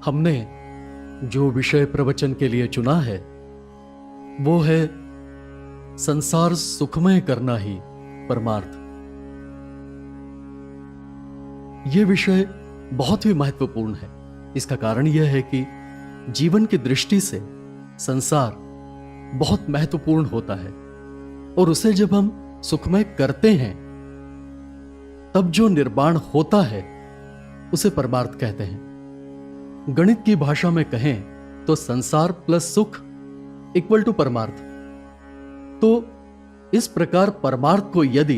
हमने जो विषय प्रवचन के लिए चुना है वो है संसार सुखमय करना ही परमार्थ। यह विषय बहुत ही महत्वपूर्ण है। इसका कारण यह है कि जीवन की दृष्टि से संसार बहुत महत्वपूर्ण होता है और उसे जब हम सुखमय करते हैं तब जो निर्माण होता है उसे परमार्थ कहते हैं। गणित की भाषा में कहें तो संसार प्लस सुख इक्वल टू परमार्थ। तो इस प्रकार परमार्थ को यदि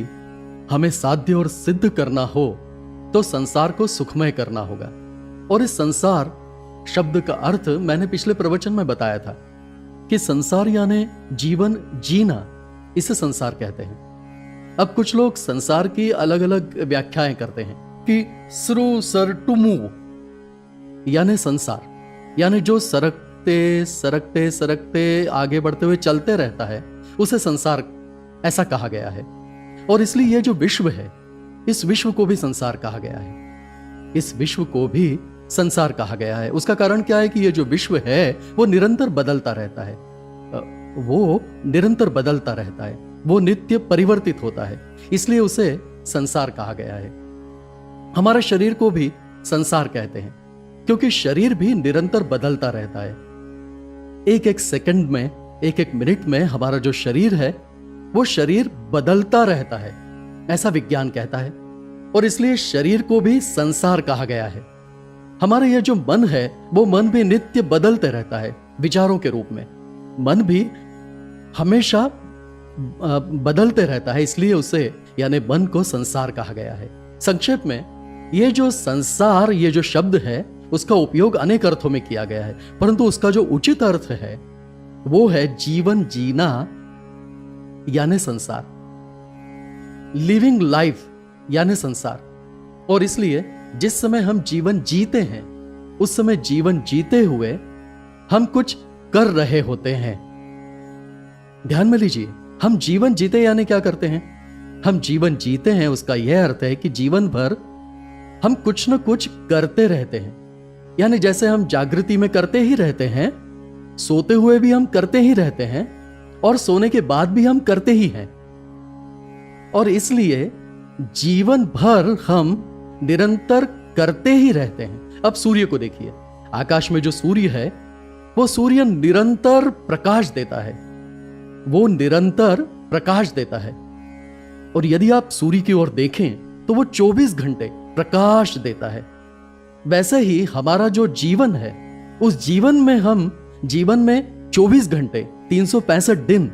हमें साध्य और सिद्ध करना हो तो संसार को सुखमय करना होगा। और इस संसार शब्द का अर्थ मैंने पिछले प्रवचन में बताया था कि संसार यानी जीवन जीना, इसे संसार कहते हैं। अब कुछ लोग संसार की अलग अलग व्याख्याएं करते हैं कि स्रू सर टू मूव यानी संसार, यानी जो सरकते सरकते सरकते आगे बढ़ते हुए चलते रहता है उसे संसार ऐसा कहा गया है। और इसलिए यह जो विश्व है इस विश्व को भी संसार कहा गया है। इस विश्व को भी संसार कहा गया है। उसका कारण क्या है कि यह जो विश्व है वो निरंतर बदलता रहता है, वो निरंतर बदलता रहता है, वो नित्य परिवर्तित होता है, इसलिए उसे संसार कहा गया है। हमारा शरीर को भी संसार कहते हैं क्योंकि शरीर भी निरंतर बदलता रहता है। एक एक सेकंड में, एक एक मिनट में हमारा जो शरीर है वो शरीर बदलता रहता है, ऐसा विज्ञान कहता है। और इसलिए शरीर को भी संसार कहा गया है। हमारा यह जो मन है वो मन भी नित्य बदलते रहता है विचारों के रूप में। मन भी हमेशा बदलते रहता है, इसलिए उसे यानी मन को संसार कहा गया है। संक्षेप में ये जो संसार, ये जो शब्द है उसका उपयोग अनेक अर्थों में किया गया है, परंतु उसका जो उचित अर्थ है वो है जीवन जीना यानी संसार, लिविंग लाइफ यानी संसार। और इसलिए जिस समय हम जीवन जीते हैं उस समय जीवन जीते हुए हम कुछ कर रहे होते हैं। ध्यान में लीजिए, हम जीवन जीते यानी क्या करते हैं? हम जीवन जीते हैं उसका यह अर्थ है कि जीवन भर हम कुछ न कुछ करते रहते हैं। यानी जैसे हम जागृति में करते ही रहते हैं, सोते हुए भी हम करते ही रहते हैं और सोने के बाद भी हम करते ही हैं। और इसलिए जीवन भर हम निरंतर करते ही रहते हैं। अब सूर्य को देखिए, आकाश में जो सूर्य है वो सूर्य निरंतर प्रकाश देता है, वो निरंतर प्रकाश देता है। और यदि आप सूर्य की ओर देखें तो वो 24 घंटे प्रकाश देता है। वैसे ही हमारा जो जीवन है उस जीवन में हम जीवन में 24 घंटे 365 दिन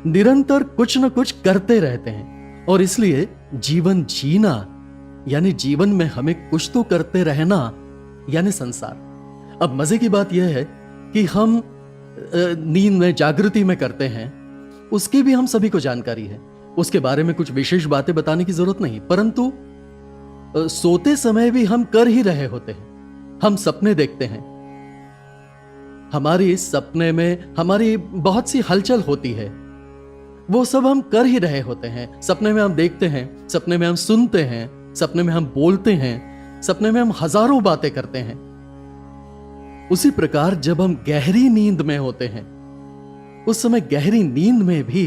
निरंतर कुछ न कुछ करते रहते हैं। और इसलिए जीवन जीना यानी जीवन में हमें कुछ तो करते रहना यानी संसार। अब मजे की बात यह है कि हम नींद में, जागृति में करते हैं, उसकी भी हम सभी को जानकारी है, उसके बारे में कुछ विशेष बातें बताने की जरूरत नहीं। परंतु सोते समय भी हम कर ही रहे होते हैं। हम सपने देखते हैं, हमारी सपने में हमारी बहुत सी हलचल होती है, वो सब हम कर ही रहे होते हैं। सपने में हम देखते हैं, सपने में हम सुनते हैं, सपने में हम बोलते हैं, सपने में हम हजारों बातें करते हैं। उसी प्रकार जब हम गहरी नींद में होते हैं उस समय गहरी नींद में भी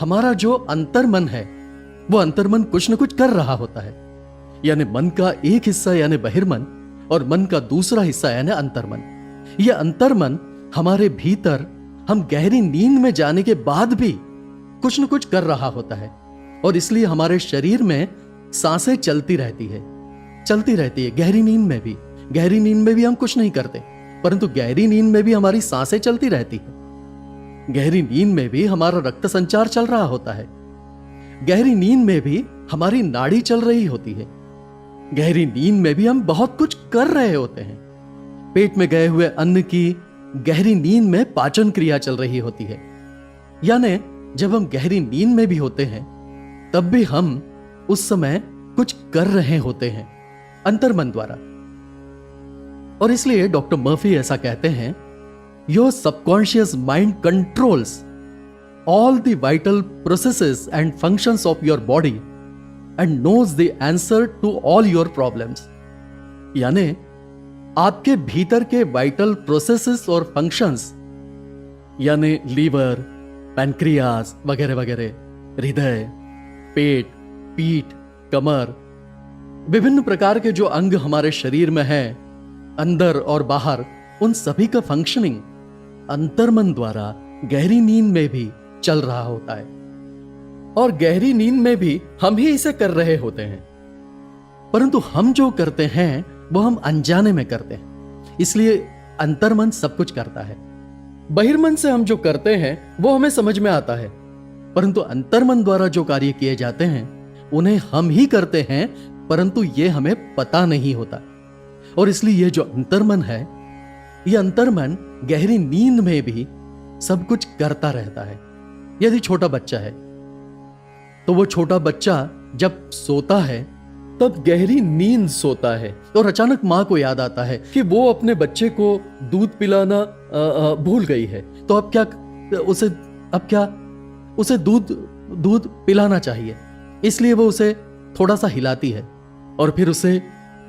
हमारा जो अंतर्मन है वो अंतर्मन कुछ न कुछ कर रहा होता है। यानी मन का एक हिस्सा यानी बहिर्मन और मन का दूसरा हिस्सा यानी अंतर्मन। यह अंतर्मन हमारे भीतर हम गहरी नींद में जाने के बाद भी कुछ न कुछ कर रहा होता है। और इसलिए हमारे शरीर में सांसें चलती रहती है गहरी नींद में भी। गहरी नींद में भी हम कुछ नहीं करते, परंतु गहरी नींद में भी हमारी सांसें चलती रहती है। गहरी नींद में भी हमारा रक्त संचार चल रहा होता है। गहरी नींद में भी हमारी नाड़ी चल रही होती है। गहरी नींद में भी हम बहुत कुछ कर रहे होते हैं। पेट में गए हुए अन्न की गहरी नींद में पाचन क्रिया चल रही होती है। यानी जब हम गहरी नींद में भी होते हैं तब भी हम उस समय कुछ कर रहे होते हैं अंतर्मन द्वारा। और इसलिए डॉक्टर मर्फी ऐसा कहते हैं, your subconscious mind controls all the vital processes and functions of your body and knows the answer to all your problems। यानी आपके भीतर के वाइटल प्रोसेसेस और फंक्शंस, यानी लीवर, पैनक्रियाज वगैरह वगैरह, हृदय, पेट, पीठ, कमर, विभिन्न प्रकार के जो अंग हमारे शरीर में हैं, अंदर और बाहर, उन सभी का फंक्शनिंग अंतर्मन द्वारा गहरी नींद में भी चल रहा होता है। और गहरी नींद में भी हम ही इसे कर रहे होते हैं, परंतु हम जो करते हैं वो हम अनजाने में करते हैं, इसलिए अंतर्मन सब कुछ करता है। बहिर्मन से हम जो करते हैं वो हमें समझ में आता है, परंतु अंतर्मन द्वारा जो कार्य किए जाते हैं उन्हें हम ही करते हैं, परंतु ये हमें पता नहीं होता। और इसलिए ये जो अंतर्मन है, ये अंतर्मन गहरी नींद में भी सब कुछ करता रहता है। यदि छोटा बच्चा है तो वो छोटा बच्चा जब सोता है तब गहरी नींद सोता है, और अचानक मां को याद आता है कि वो अपने बच्चे को दूध पिलाना भूल गई है, तो अब क्या उसे दूध पिलाना चाहिए। इसलिए वो उसे थोड़ा सा हिलाती है और फिर उसे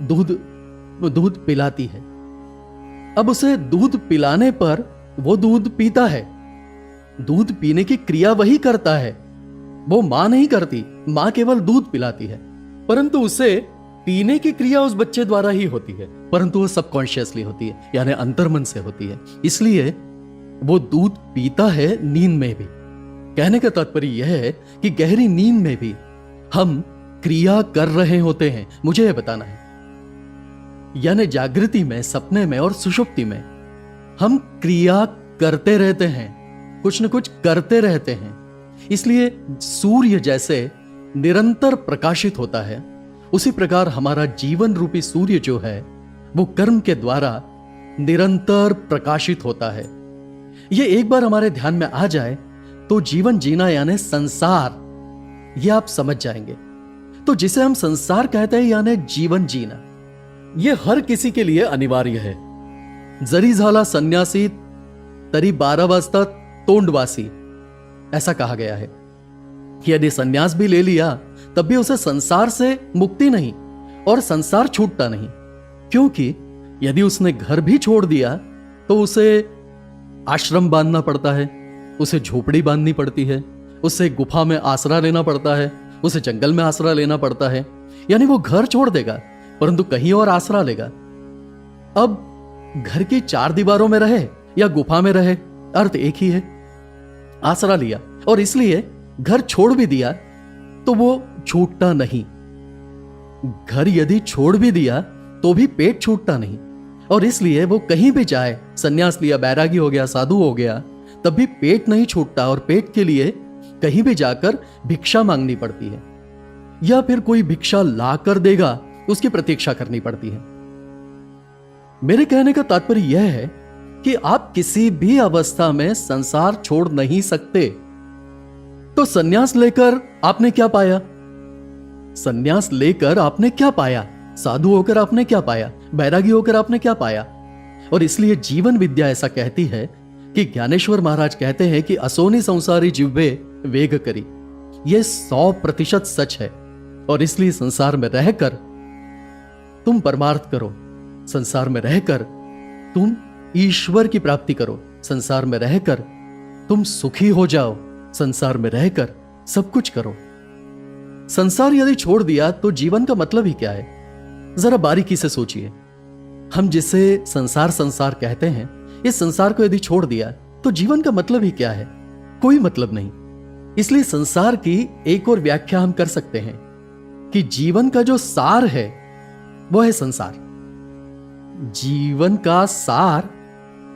दूध पिलाती है। अब उसे दूध पिलाने पर वो दूध पीता है। दूध पीने की क्रिया वही करता है, वो मां नहीं करती, मां केवल दूध पिलाती है, परंतु उसे पीने की क्रिया उस बच्चे द्वारा ही होती है, परंतु वो सबकॉन्शियसली होती है, यानी अंतर्मन से होती है। इसलिए वो दूध पीता है नींद में भी। कहने का तात्पर्य यह है कि गहरी नींद में भी हम क्रिया कर रहे होते हैं, मुझे यह बताना है। यानी जागृति में, सपने में और सुषुप्ति में हम क्रिया करते रहते हैं, कुछ न कुछ करते रहते हैं। इसलिए सूर्य जैसे निरंतर प्रकाशित होता है, उसी प्रकार हमारा जीवन रूपी सूर्य जो है वो कर्म के द्वारा निरंतर प्रकाशित होता है। ये एक बार हमारे ध्यान में आ जाए तो जीवन जीना यानी संसार, ये आप समझ जाएंगे। तो जिसे हम संसार कहते हैं यानी जीवन जीना, ये हर किसी के लिए अनिवार्य है। जरी झाला सन्यासी तरी 12 वाजता तोंडवासी, ऐसा कहा गया है कि यदि सन्यास भी ले लिया तब भी उसे संसार से मुक्ति नहीं और संसार छूटता नहीं, क्योंकि यदि उसने घर भी छोड़ दिया तो उसे आश्रम बांधना पड़ता है, उसे झोपड़ी बांधनी पड़ती है, उसे गुफा में आसरा लेना पड़ता है, उसे जंगल में आसरा लेना पड़ता है। यानी वो घर छोड़ देगा परंतु कहीं और आसरा लेगा। अब घर की 4 दीवारों में रहे या गुफा में रहे, अर्थ एक ही है, आसरा लिया। और इसलिए घर छोड़ भी दिया तो वो छूटता नहीं। घर यदि छोड़ भी दिया तो भी पेट छूटता नहीं, और इसलिए वो कहीं भी जाए, सन्यास लिया, बैरागी हो गया, साधु हो गया, तब भी पेट नहीं छूटता, और पेट के लिए कहीं भी जाकर भिक्षा मांगनी पड़ती है, या फिर कोई भिक्षा ला कर देगा उसकी प्रतीक्षा करनी पड़ती है। मेरे कहने का तात्पर्य यह है कि आप किसी भी अवस्था में संसार छोड़ नहीं सकते। तो सन्यास लेकर आपने क्या पाया? सन्यास लेकर आपने क्या पाया? साधु होकर आपने क्या पाया? बैरागी होकर आपने क्या पाया? और इसलिए जीवन विद्या ऐसा कहती है कि ज्ञानेश्वर महाराज कहते हैं कि असोनी संसारी जिह्वे वेग करी। यह 100% सच है। और इसलिए संसार में रहकर तुम परमार्थ करो, संसार में रहकर तुम ईश्वर की प्राप्ति करो, संसार में रहकर तुम सुखी हो जाओ, संसार में रहकर सब कुछ करो। संसार यदि छोड़ दिया तो जीवन का मतलब ही क्या है? जरा बारीकी से सोचिए। हम जिसे संसार कहते हैं, इस संसार को यदि छोड़ दिया तो जीवन का मतलब ही क्या है? कोई मतलब नहीं। इसलिए संसार की एक और व्याख्या हम कर सकते हैं कि जीवन का जो सार है वो है संसार। जीवन का सार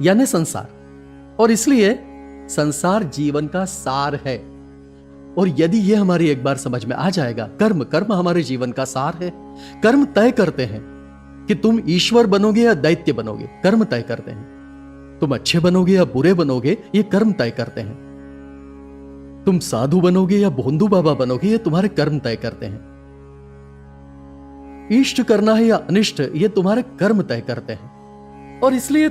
यानी संसार, और इसलिए संसार जीवन का सार है। और यदि यह हमारी एक बार समझ में आ जाएगा, कर्म हमारे जीवन का सार है। कर्म तय करते हैं कि तुम ईश्वर बनोगे या दैत्य बनोगे, कर्म तय करते हैं। तुम अच्छे बनोगे या बुरे बनोगे, ये कर्म तय करते हैं। तुम साधु बनोगे या भोंदू बाबा बनोगे, ये तुम्हारे कर्म तय करते हैं। इष्ट करना है या अनिष्ट, ये तुम्हारे कर्म तय करते हैं। और इसलिए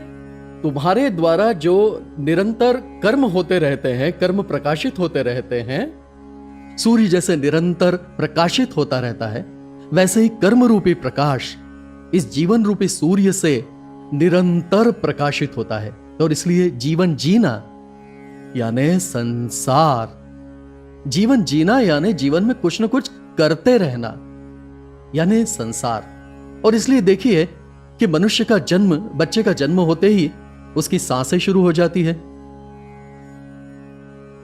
तुम्हारे द्वारा जो निरंतर कर्म होते रहते हैं, कर्म प्रकाशित होते रहते हैं, सूर्य जैसे निरंतर प्रकाशित होता रहता है, वैसे ही कर्म रूपी प्रकाश इस जीवन रूपी सूर्य से निरंतर प्रकाशित होता है। और इसलिए जीवन जीना यानी संसार, जीवन जीना यानी जीवन में कुछ न कुछ करते रहना यानी संसार। और इसलिए देखिए कि मनुष्य का जन्म, बच्चे का जन्म होते ही उसकी सांसें शुरू हो जाती है।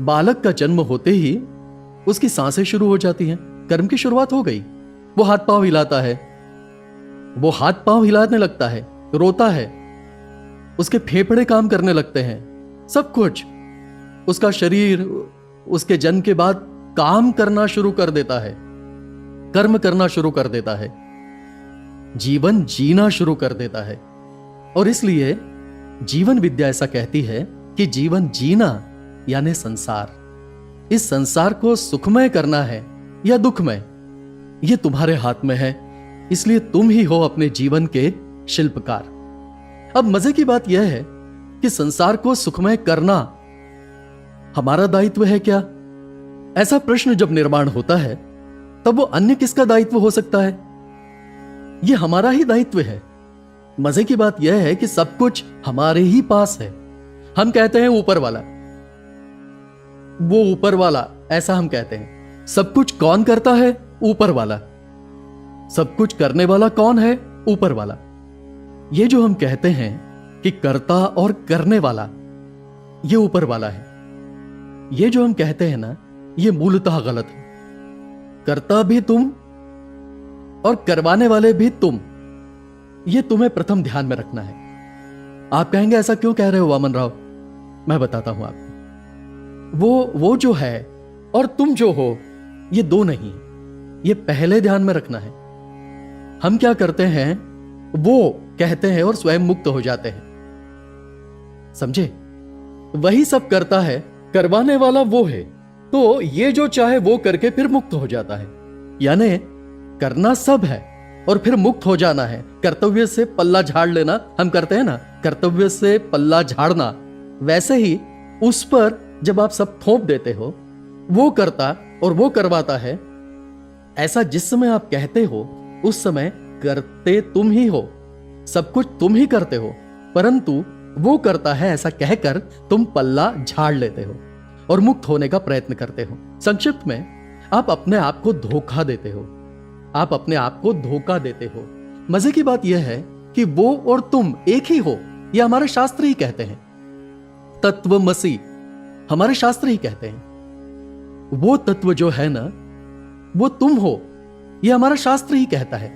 बालक का जन्म होते ही उसकी सांसें शुरू हो जाती हैं, कर्म की शुरुआत हो गई। वो हाथ पांव हिलाता है, वो हाथ पांव हिलाने लगता है, रोता है, उसके फेफड़े काम करने लगते हैं, सब कुछ उसका शरीर उसके जन्म के बाद काम करना शुरू कर देता है, कर्म करना शुरू कर देता है, जीवन जीना शुरू कर देता है। और इसलिए जीवन विद्या ऐसा कहती है कि जीवन जीना यानी संसार, इस संसार को सुखमय करना है या दुखमय, यह तुम्हारे हाथ में है। इसलिए तुम ही हो अपने जीवन के शिल्पकार। अब मजे की बात यह है कि संसार को सुखमय करना हमारा दायित्व है क्या? ऐसा प्रश्न जब निर्माण होता है तब वो अन्य किसका दायित्व हो सकता है? ये हमारा ही दायित्व है। मजे की बात यह है कि सब कुछ हमारे ही पास है। हम कहते हैं ऊपर वाला, वो ऊपर वाला, ऐसा हम कहते हैं। सब कुछ कौन करता है? ऊपर वाला। सब कुछ करने वाला कौन है? ऊपर वाला। ये जो हम कहते हैं कि कर्ता और करने वाला, ये ऊपर वाला है। ये जो हम कहते हैं ना, ये मूलतः गलत है। कर्ता भी तुम और करवाने वाले भी तुम, ये तुम्हें प्रथम ध्यान में रखना है। आप कहेंगे ऐसा क्यों कह रहे हो वामन राव? मैं बताता हूं आपको। वो जो है और तुम जो हो, ये दो नहीं, ये पहले ध्यान में रखना है। हम क्या करते हैं, वो कहते हैं और स्वयं मुक्त हो जाते हैं, समझे? वही सब करता है, करवाने वाला वो है, तो ये जो चाहे वो करके फिर मुक्त हो जाता है। यानी करना सब है और फिर मुक्त हो जाना है। कर्तव्य से पल्ला झाड़ लेना हम करते हैं ना, कर्तव्य से पल्ला झाड़ना, वैसे ही उस पर जब आप सब थोप देते हो, वो करता और वो करवाता है, ऐसा जिस समय आप कहते हो उस समय करते तुम ही हो, सब कुछ तुम ही करते हो, परंतु वो करता है ऐसा कहकर तुम पल्ला झाड़ लेते हो और मुक्त होने का प्रयत्न करते हो। संक्षिप्त में आप अपने आप को धोखा देते हो, आप अपने आप को धोखा देते हो। मजे की बात यह है कि वो और तुम एक ही हो, यह हमारे शास्त्र ही कहते हैं। तत्वमसि हमारे शास्त्र ही कहते हैं। वो तत्व जो है ना, वो तुम हो, यह हमारा शास्त्र ही कहता है।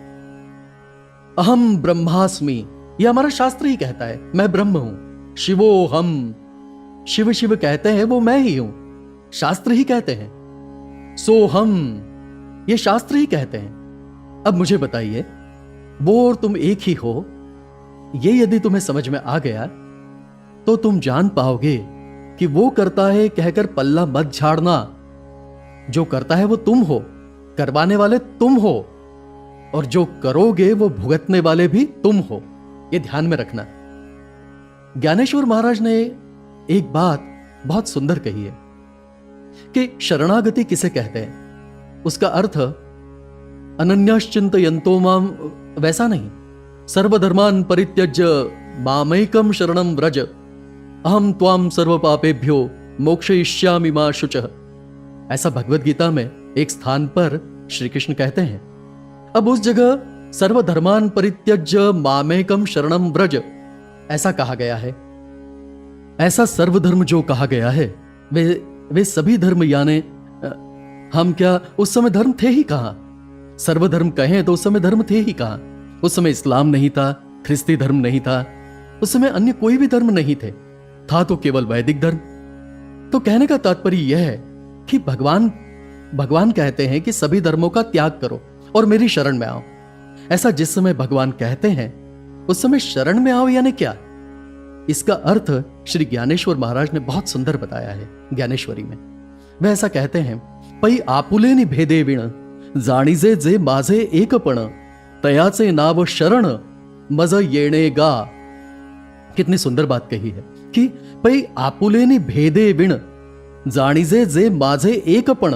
अहम ब्रह्मास्मि, यह हमारा शास्त्र ही कहता है, मैं ब्रह्म हूं। शिवो हम, शिव शिव कहते हैं, वो मैं ही हूं, शास्त्र ही कहते हैं। सो हम, ये शास्त्र ही कहते हैं। अब मुझे बताइए, वो और तुम एक ही हो, ये यदि तुम्हें समझ में आ गया तो तुम जान पाओगे कि वो करता है कहकर पल्ला मत झाड़ना। जो करता है वो तुम हो, करवाने वाले तुम हो, और जो करोगे वो भुगतने वाले भी तुम हो, ये ध्यान में रखना। ज्ञानेश्वर महाराज ने एक बात बहुत सुंदर कही है कि शरणागति किसे कहते हैं। उसका अर्थ अनन्यश्चिंतयन्तो माम वैसा नहीं, सर्वधर्मान परित्यज्य मामैकम शरणं व्रज अहम त्वाम सर्व पापेभ्यो मोक्षयिष्यामि मा शुचः, ऐसा भगवद गीता में एक स्थान पर श्री कृष्ण कहते हैं। अब उस जगह सर्वधर्मान परित्यज्य मामेकम शरणं व्रज ऐसा कहा गया है। ऐसा सर्वधर्म जो कहा गया है, वे सभी धर्म, यानी हम क्या उस समय धर्म थे ही कहां? सर्वधर्म कहें तो उस समय धर्म थे ही कहां? उस समय इस्लाम नहीं था, ख्रिस्ती धर्म नहीं था, उस समय अन्य कोई भी धर्म नहीं थे, था तो केवल वैदिक धर्म। तो कहने का तात्पर्य यह है कि भगवान कहते हैं कि सभी धर्मों का त्याग करो और मेरी शरण में आओ। ऐसा जिस समय भगवान कहते हैं उस समय शरण में आओ, यानी क्या? इसका अर्थ श्री ज्ञानेश्वर महाराज ने बहुत सुंदर बताया है ज्ञानेश्वरी में। वह ऐसा कहते हैं, पै आपुलेनि भेदे विण जाणीजे जे माझे एकपण तयाचे नाव शरण मज येणे गा। कितनी सुंदर बात कही है कि पै आपुलेनि भेदे विण जाणीजे जे माझे एकपण,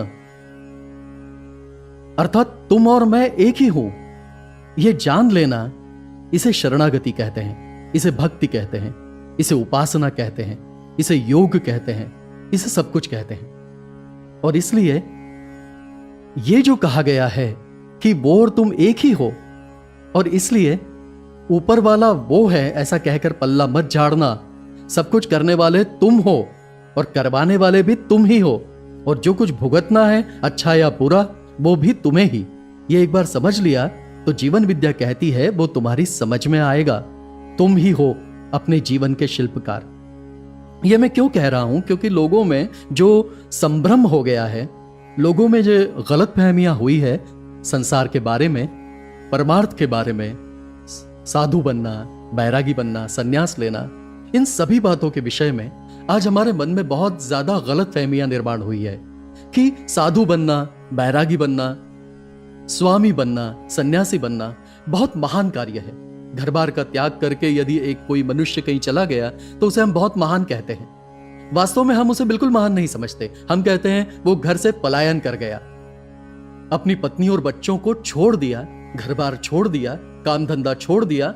अर्थात तुम और मैं एक ही हूं, यह जान लेना, इसे शरणागति कहते हैं। इसे भक्ति कहते हैं, इसे उपासना कहते हैं, इसे योग कहते हैं, इसे सब कुछ कहते हैं। और इसलिए ये जो कहा गया है कि वो और तुम एक ही हो, और इसलिए ऊपर वाला वो है ऐसा कहकर पल्ला मत झाड़ना। सब कुछ करने वाले तुम हो और करवाने वाले भी तुम ही हो, और जो कुछ भुगतना है अच्छा या बुरा वो भी तुम्हें ही। ये एक बार समझ लिया तो जीवन विद्या कहती है वो तुम्हारी समझ में आएगा। तुम ही हो अपने जीवन के शिल्पकार। यह मैं क्यों कह रहा हूं? क्योंकि लोगों में जो संभ्रम हो गया है, लोगों में जो गलतफहमियां हुई है संसार के बारे में, परमार्थ के बारे में, साधु बनना, बैरागी बनना, सन्यास लेना, इन सभी बातों के विषय में आज हमारे मन में बहुत ज्यादा गलतफहमियां निर्माण हुई है कि साधु बनना, बैरागी बनना, स्वामी बनना, सन्यासी बनना बहुत महान कार्य है। घर बार का त्याग करके यदि एक कोई मनुष्य कहीं चला गया तो उसे हम बहुत महान कहते हैं। वास्तव में हम उसे बिल्कुल महान नहीं समझते। हम कहते हैं वो घर से पलायन कर गया, अपनी पत्नी और बच्चों को छोड़ दिया, घर बार छोड़ दिया, काम धंधा छोड़ दिया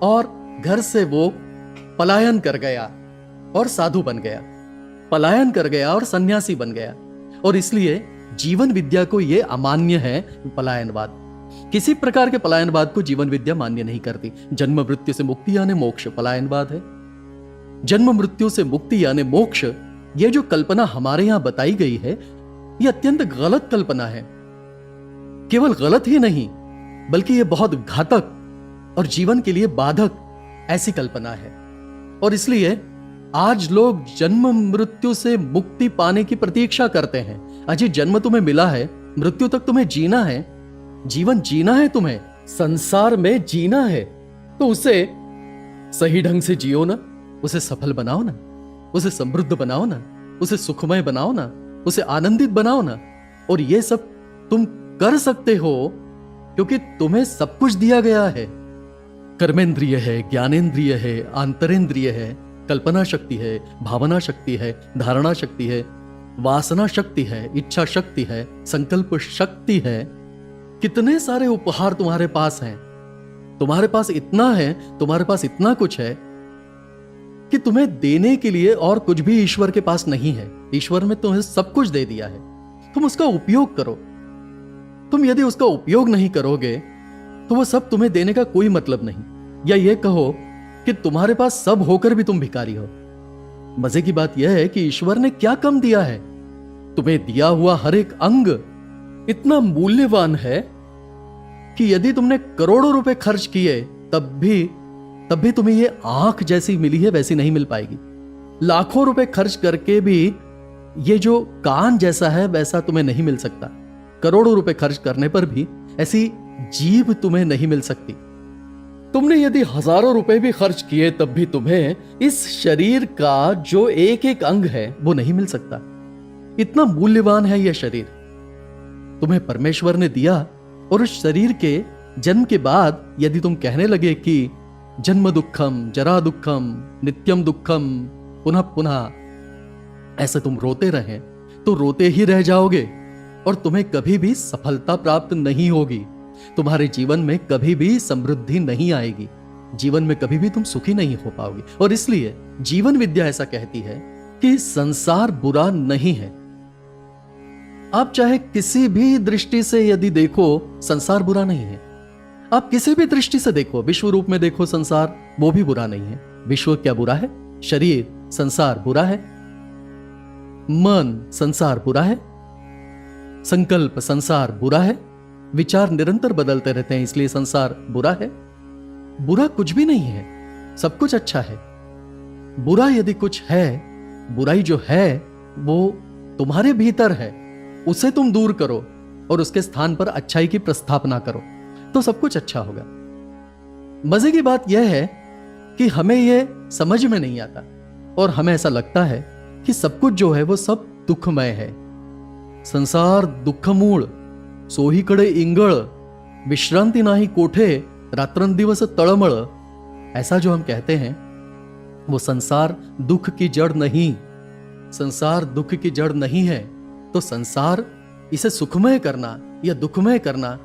और घर से वो पलायन कर गया और साधु बन गया, पलायन कर गया और सन्यासी बन गया। और इसलिए जीवन विद्या को यह अमान्य है पलायनवाद। किसी प्रकार के पलायनवाद को जीवन विद्या मान्य नहीं करती। जन्म मृत्यु से मुक्ति यानी मोक्ष पलायनवाद है। जन्म मृत्यु से मुक्ति यानी मोक्ष, यह जो कल्पना हमारे यहां बताई गई है यह अत्यंत गलत कल्पना है। केवल गलत ही नहीं बल्कि यह बहुत घातक और जीवन के लिए बाधक ऐसी कल्पना है। और इसलिए आज लोग जन्म मृत्यु से मुक्ति पाने की प्रतीक्षा करते हैं। अजी जन्म तुम्हें मिला है, मृत्यु तक तुम्हें जीना है, जीवन जीना है, तुम्हें संसार में जीना है, तो उसे सही ढंग से जियो ना, उसे सफल बनाओ ना, उसे समृद्ध बनाओ ना, उसे सुखमय बनाओ ना, उसे आनंदित बनाओ ना। और ये सब तुम कर सकते हो क्योंकि तुम्हें सब कुछ दिया गया है। कर्मेंद्रिय है, ज्ञानेंद्रिय है, आंतरेंद्रिय है, कल्पना शक्ति है, भावना शक्ति है, धारणा शक्ति है, वासना शक्ति है, इच्छा शक्ति है, संकल्प शक्ति है। कितने सारे उपहार तुम्हारे पास हैं। तुम्हारे पास इतना है, तुम्हारे पास इतना कुछ है कि तुम्हें देने के लिए और कुछ भी ईश्वर के पास नहीं है। ईश्वर ने तुम्हें सब कुछ दे दिया है, तुम उसका उपयोग करो। तुम यदि उसका उपयोग नहीं करोगे तो वह सब तुम्हें देने का कोई मतलब नहीं। या यह कहो कि तुम्हारे पास सब होकर भी तुम भिखारी हो। मजे की बात यह है कि ईश्वर ने क्या कम दिया है। तुम्हें दिया हुआ हर एक अंग इतना मूल्यवान है कि यदि तुमने करोड़ों रुपए खर्च किए तब भी तुम्हें ये आंख जैसी मिली है वैसी नहीं मिल पाएगी। लाखों रुपए खर्च करके भी ये जो कान जैसा है वैसा तुम्हें नहीं मिल सकता। करोड़ों रुपए खर्च करने पर भी ऐसी जीभ तुम्हें नहीं मिल सकती। तुमने यदि हजारों रुपए भी खर्च किए तब भी तुम्हें इस शरीर का जो एक एक अंग है वो नहीं मिल सकता। इतना मूल्यवान है यह शरीर, तुम्हें परमेश्वर ने दिया। और उस शरीर के जन्म के बाद यदि तुम कहने लगे कि जन्म दुखम, जरा दुखम, नित्यम दुखम, पुनः पुनः, ऐसे तुम रोते रहे तो रोते ही रह जाओगे और तुम्हें कभी भी सफलता प्राप्त नहीं होगी। तुम्हारे जीवन में कभी भी समृद्धि नहीं आएगी, जीवन में कभी भी तुम सुखी नहीं हो पाओगे। और इसलिए जीवन विद्या ऐसा कहती है कि संसार बुरा नहीं है। आप चाहे किसी भी दृष्टि से यदि देखो संसार बुरा नहीं है। आप किसी भी दृष्टि से देखो, विश्व रूप में देखो संसार, वो भी बुरा नहीं है। विश्व क्या बुरा है? शरीर, संसार बुरा है। मन, संसार बुरा है। संकल्प, संसार बुरा है। विचार निरंतर बदलते रहते हैं इसलिए संसार बुरा है। बुरा कुछ भी नहीं है, सब कुछ अच्छा है। बुरा यदि कुछ है, बुराई जो है वो तुम्हारे भीतर है, उसे तुम दूर करो और उसके स्थान पर अच्छाई की प्रस्थापना करो तो सब कुछ अच्छा होगा। मजे की बात यह है कि हमें यह समझ में नहीं आता और हमें ऐसा लगता है कि सब कुछ जो है वो सब दुखमय है। संसार दुःखमूळ, सोहीकडे इंगळ, विश्रांती नाही कोठे, रात्रंदिवस तळमळ, ऐसा जो हम कहते हैं वो संसार दुख की जड़ नहीं। संसार दुख की जड़ नहीं है तो संसार इसे सुखमय करना या दुखमय करना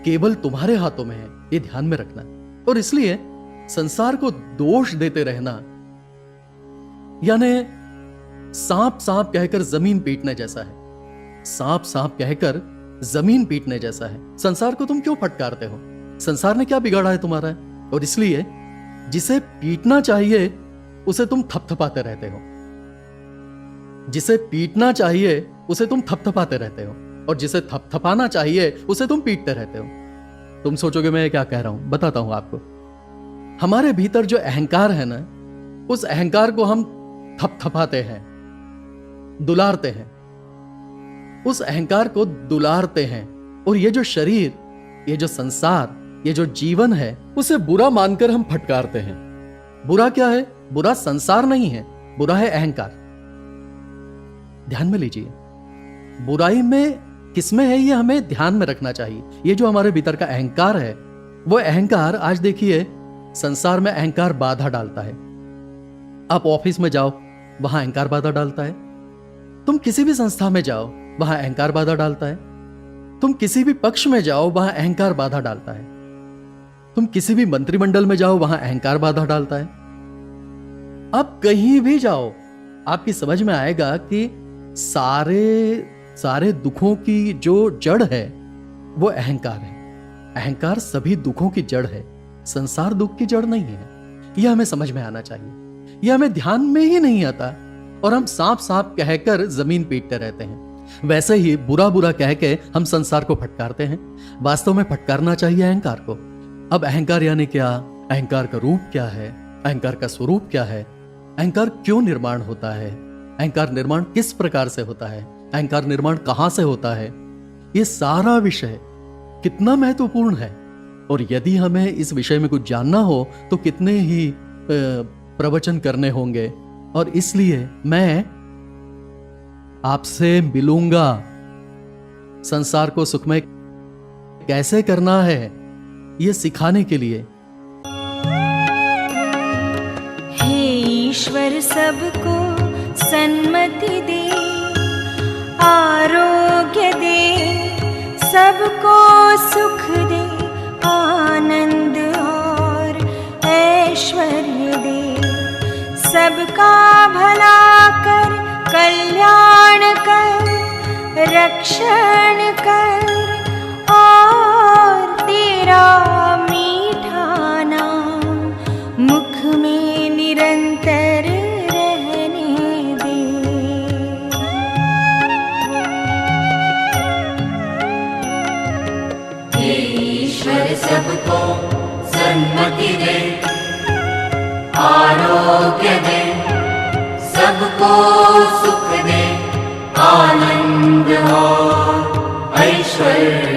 केवल तुम्हारे हाथों में है, ये ध्यान में रखना। और इसलिए संसार को दोष देते रहना यानी सांप सांप कहकर जमीन पीटने जैसा है। सांप सांप कहकर जमीन पीटने जैसा है। संसार को तुम क्यों फटकारते हो? संसार ने क्या बिगाड़ा है तुम्हारा? और इसलिए जिसे पीटना चाहिए उसे तुम थपथपाते रहते हो। जिसे पीटना चाहिए उसे तुम थपथपाते रहते हो, और जिसे थपथपाना चाहिए उसे तुम पीटते रहते हो। तुम सोचोगे मैं क्या कह रहा हूं, बताता हूं आपको। हमारे भीतर जो अहंकार है ना, उस अहंकार को हम थपथपाते हैं, दुलारते हैं, उस अहंकार को दुलारते हैं। और ये जो शरीर, ये जो संसार, ये जो जीवन है, उसे बुरा मानकर हम फटकारते हैं। बुरा क्या है? बुरा संसार नहीं है, बुरा है अहंकार। ध्यान में लीजिए, बुराई में किसमें है ये हमें ध्यान में रखना चाहिए। ये जो हमारे भीतर का अहंकार है, वो अहंकार, आज देखिए संसार में अहंकार बाधा डालता है। आप ऑफिस में जाओ, वहां अहंकार बाधा डालता है। तुम किसी भी संस्था में जाओ, वहां अहंकार बाधा डालता है। तुम किसी भी पक्ष में जाओ, वहां अहंकार बाधा डालता है। तुम किसी भी मंत्रिमंडल में जाओ, वहां अहंकार बाधा डालता है। आप कहीं भी जाओ, आपकी समझ में आएगा कि सारे दुखों की जो जड़ है वो अहंकार है। अहंकार सभी दुखों की जड़ है, संसार दुख की जड़ नहीं है। यह हमें समझ में आना चाहिए। यह हमें ध्यान में ही नहीं आता और हम सांप सांप कहकर जमीन पीटते रहते हैं। वैसे ही बुरा बुरा कह के हम संसार को फटकारते हैं। वास्तव में फटकारना चाहिए अहंकार को। अब अहंकार यानी क्या? अहंकार का रूप क्या है? अहंकार का स्वरूप क्या है? अहंकार क्यों निर्माण होता है? अहंकार निर्माण किस प्रकार से होता है? अहंकार निर्माण कहां से होता है? ये सारा विषय कितना महत्वपूर्ण है। और यदि हमें इस विषय में कुछ जानना हो तो कितने ही प्रवचन करने होंगे। और इसलिए मैं आपसे मिलूंगा। संसार को सुखमय कैसे करना है, ये सिखाने के लिए। हे ईश्वर, सबको सन्मति दे, आरोग्य दे, सबको सुख दे, आनंद और ऐश्वर्य दे। सबका भला कर, कल्याण कर, रक्षण कर, और तेरा मीठा नाम मुख में निरंतर रहने दे। हे ईश्वर, सबको सन्मति दे, आरोग्य दे, सबको सुख दे, आनंद और ऐश्वर्य